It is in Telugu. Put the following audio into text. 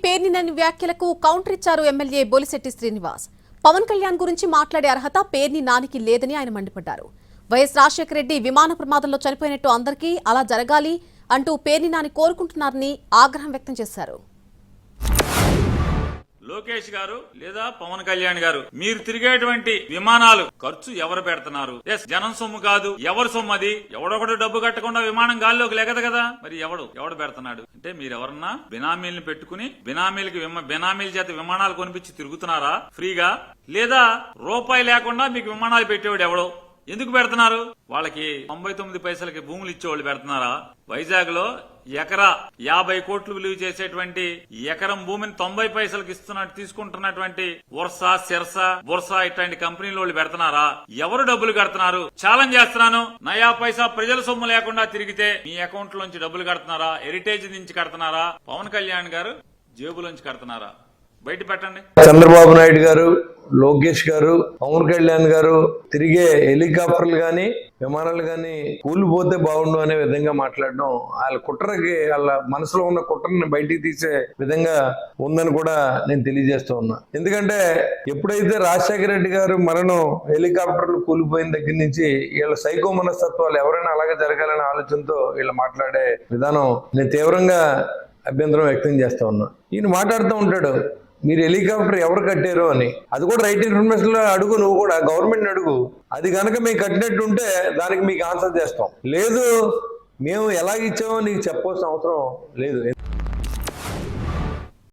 పేర్నినాని వ్యాఖ్యలకు కౌంటర్ ఇచ్చారు ఎమ్మెల్యే బొలిశెట్టి శ్రీనివాస్. పవన్ కళ్యాణ్ గురించి మాట్లాడే అర్హత పేర్ని నానికి లేదని ఆయన మండిపడ్డారు. వైఎస్ రాజశేఖర రెడ్డి విమాన ప్రమాదంలో చనిపోయినట్టు అందరికీ అలా జరగాలి అంటూ పేర్ని నాని కోరుకుంటున్నారని ఆగ్రహం వ్యక్తం చేశారు. లోకేష్ గారు లేదా పవన్ కళ్యాణ్ గారు, మీరు తిరిగేటువంటి విమానాలు ఖర్చు ఎవరు పెడుతున్నారు? ఎస్, జనం సొమ్ము కాదు, ఎవరి సొమ్ము అది? ఎవడొకడు డబ్బు కట్టకుండా విమానం గాల్లోకి లెగదు కదా. మరి ఎవడు పెడుతున్నాడు అంటే మీరు ఎవరన్నా బినామీలను పెట్టుకుని బినామీల చేత విమానాలు కొనిపించి తిరుగుతున్నారా ఫ్రీగా? లేదా రూపాయి లేకుండా మీకు విమానాలు పెట్టేవాడు ఎవడో? ఎందుకు పెడుతున్నారు? వాళ్ళకి 99 పైసలకి భూములు ఇచ్చేవాళ్ళు పెడుతున్నారా? వైజాగ్ లో ఎకరా 50 కోట్లు విలువ చేసేటువంటి ఎకరం భూమిని 90 పైసలకి తీసుకుంటున్నటువంటి వర్సా, సిర్సా, బుర్సా ఇట్లాంటి కంపెనీలు వాళ్ళు పెడుతున్నారా? ఎవరు డబ్బులు కడుతున్నారు? ఛాలెంజ్ చేస్తున్నాను. నయా పైసా ప్రజల సొమ్ము లేకుండా తిరిగితే మీ అకౌంట్ లోంచి డబ్బులు కడుతున్నారా? హెరిటేజ్ నుంచి కడుతున్నారా? పవన్ కళ్యాణ్ గారు జేబులోంచి కడుతున్నారా? బయట పెట్టండి. చంద్రబాబు నాయుడు గారు, లోకేష్ గారు, పవన్ కళ్యాణ్ గారు తిరిగే హెలికాప్టర్లు గాని విమానాలు గాని కూలిపోతే బాగుండు అనే విధంగా మాట్లాడడం వాళ్ళ కుట్రకి, వాళ్ళ మనసులో ఉన్న కుట్రని బయటికి తీసే విధంగా ఉందని కూడా నేను తెలియజేస్తూ ఉన్నా. ఎందుకంటే ఎప్పుడైతే రాజశేఖర రెడ్డి గారు మరణం, హెలికాప్టర్లు కూలిపోయిన దగ్గర నుంచి వీళ్ళ సైకో మనస్తత్వాలు ఎవరైనా అలాగే జరగాలనే ఆలోచనతో వీళ్ళు మాట్లాడే విధానం నేను తీవ్రంగా అభ్యంతరం వ్యక్తం చేస్తా ఉన్నా. ఈయన మాట్లాడుతూ ఉంటాడు, మీరు హెలికాప్టర్ ఎవరు కట్టారు అని. అది కూడా రైట్ ఇన్ఫర్మేషన్ లో అడుగు, నువ్వు కూడా గవర్నమెంట్ అడుగు. అది కనుక మేము కట్టినట్టు ఉంటే దానికి మీకు ఆన్సర్ చేస్తాం. లేదు మేము ఎలా ఇచ్చామో నీకు చెప్పాల్సిన అవసరం లేదు.